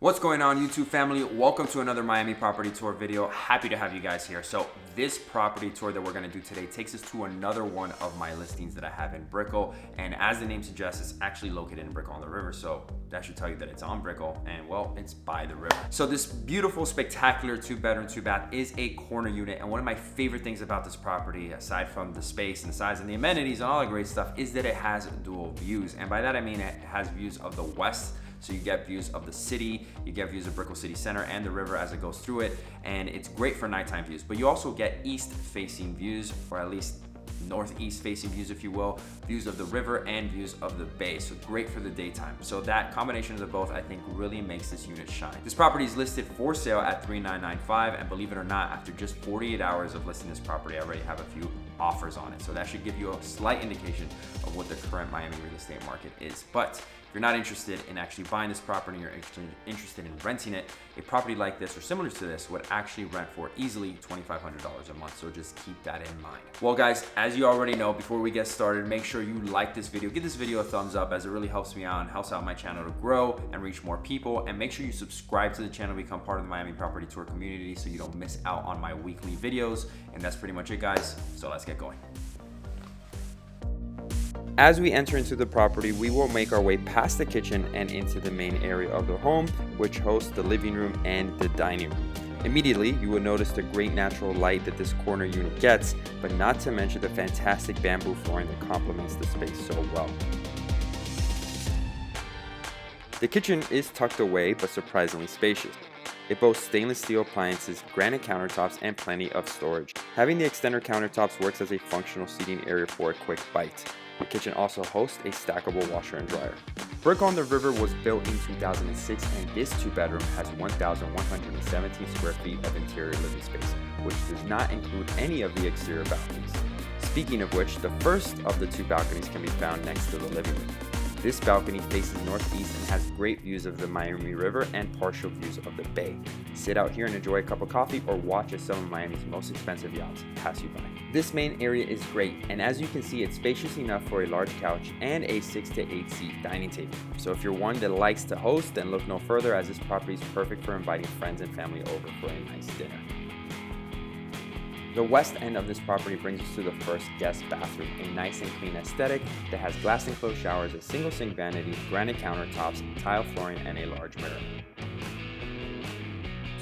What's going on, YouTube family? Welcome to another Miami property tour video. Happy to have you guys here. So this property tour that we're gonna do today takes us to another one of my listings that I have in Brickell. And as the name suggests, it's actually located in Brickell on the river. So that should tell you that it's on Brickell and well, it's by the river. So this beautiful, spectacular 2-bedroom, 2-bath is a corner unit. And one of my favorite things about this property, aside from the space and the size and the amenities and all the great stuff, is that it has dual views. And by that, I mean it has views of the west. So you get views of the city, you get views of Brickell City Center and the river as it goes through it, and it's great for nighttime views. But you also get east-facing views, or at least northeast-facing views, if you will, views of the river and views of the bay. So great for the daytime. So that combination of the both, I think, really makes this unit shine. This property is listed for sale at $3,995, and believe it or not, after just 48 hours of listing this property, I already have a few offers on it. So that should give you a slight indication of what the current Miami real estate market is. But if you're not interested in actually buying this property, you're interested in renting it, a property like this or similar to this would actually rent for easily $2,500 a month. So just keep that in mind. Well guys, as you already know, before we get started, make sure you like this video, give this video a thumbs up as it really helps me out and helps out my channel to grow and reach more people. And make sure you subscribe to the channel, become part of the Miami Property Tour community so you don't miss out on my weekly videos. And that's pretty much it, guys. So let's get going. As we enter into the property, we will make our way past the kitchen and into the main area of the home, which hosts the living room and the dining room. Immediately, you will notice the great natural light that this corner unit gets, but not to mention the fantastic bamboo flooring that complements the space so well. The kitchen is tucked away, but surprisingly spacious. It boasts stainless steel appliances, granite countertops, and plenty of storage. Having the extender countertops works as a functional seating area for a quick bite. The kitchen also hosts a stackable washer and dryer. Brickell on the River was built in 2006, and this 2-bedroom has 1,117 square feet of interior living space, which does not include any of the exterior balconies. Speaking of which, the first of the 2 balconies can be found next to the living room. This balcony faces northeast and has great views of the Miami River and partial views of the bay. Sit out here and enjoy a cup of coffee or watch as some of Miami's most expensive yachts pass you by. This main area is great, and as you can see, it's spacious enough for a large couch and a 6 to 8 seat dining table. So if you're one that likes to host, then look no further, as this property is perfect for inviting friends and family over for a nice dinner. The west end of this property brings us to the first guest bathroom, a nice and clean aesthetic that has glass enclosed showers, a single sink vanity, granite countertops, tile flooring, and a large mirror.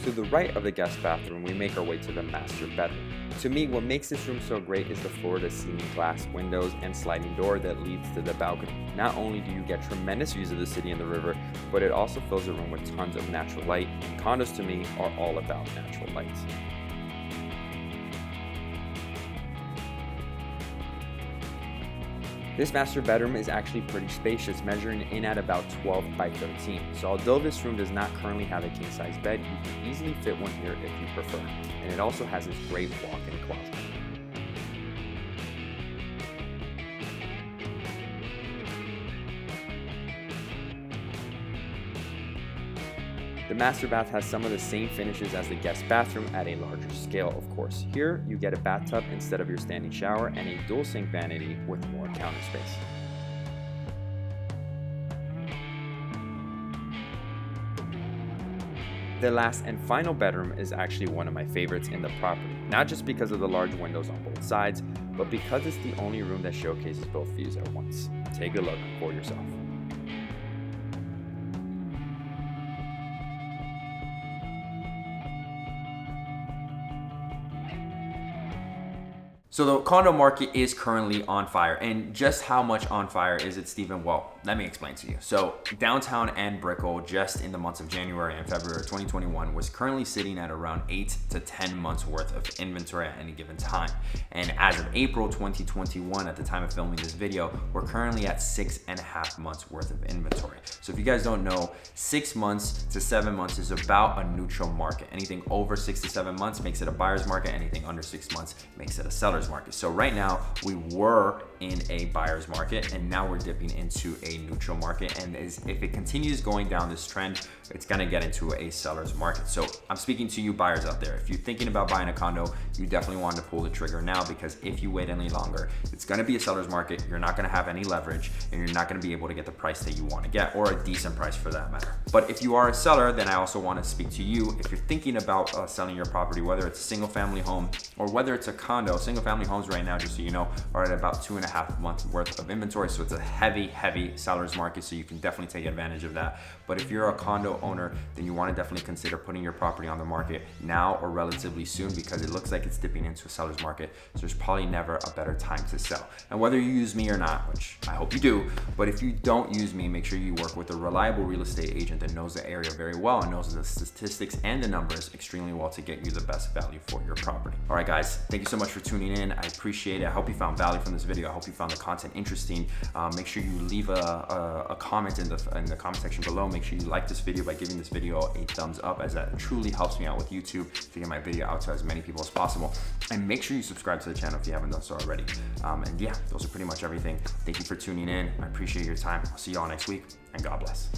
To the right of the guest bathroom, we make our way to the master bedroom. To me, what makes this room so great is the floor-to-ceiling glass windows and sliding door that leads to the balcony. Not only do you get tremendous views of the city and the river, but it also fills the room with tons of natural light, and condos to me are all about natural light. This master bedroom is actually pretty spacious, measuring in at about 12 by 13. So although this room does not currently have a king-size bed, you can easily fit one here if you prefer. And it also has this great walk-in closet. The master bath has some of the same finishes as the guest bathroom at a larger scale, of course. Here, you get a bathtub instead of your standing shower and a dual sink vanity with more counter space. The last and final bedroom is actually one of my favorites in the property, not just because of the large windows on both sides, but because it's the only room that showcases both views at once. Take a look for yourself. So the condo market is currently on fire, and just how much on fire is it, Stephen? Well, let me explain to you. So downtown and Brickell, just in the months of January and February 2021, was currently sitting at around 8 to 10 months worth of inventory at any given time. And as of April 2021, at the time of filming this video, we're currently at 6.5 months worth of inventory. So if you guys don't know, 6 months to 7 months is about a neutral market. Anything over 6 to 7 months makes it a buyer's market. Anything under 6 months makes it a seller's market. So right now we were in a buyer's market, and now we're dipping into a a neutral market, and if it continues going down this trend, it's gonna get into a seller's market. So I'm speaking to you buyers out there. If you're thinking about buying a condo, you definitely want to pull the trigger now, because if you wait any longer, it's gonna be a seller's market. You're not gonna have any leverage, and you're not gonna be able to get the price that you want to get, or a decent price for that matter. But if you are a seller, then I also want to speak to you. If you're thinking about selling your property, whether it's a single family home or whether it's a condo, single family homes right now, just so you know, are at about 2.5 months worth of inventory. So it's a heavy seller's market. So you can definitely take advantage of that. But if you're a condo owner, then you want to definitely consider putting your property on the market now or relatively soon, because it looks like it's dipping into a seller's market. So there's probably never a better time to sell. And whether you use me or not, which I hope you do, but if you don't use me, make sure you work with a reliable real estate agent that knows the area very well and knows the statistics and the numbers extremely well to get you the best value for your property. All right, guys, thank you so much for tuning in. I appreciate it. I hope you found value from this video. I hope you found the content interesting. Make sure you leave a comment in the comment section below. Make sure you like this video by giving this video a thumbs up, as that truly helps me out with YouTube to get my video out to as many people as possible. And make sure you subscribe to the channel if you haven't done so already. And yeah, those are pretty much everything. Thank you for tuning in. I appreciate your time. I'll see you all next week, and God bless.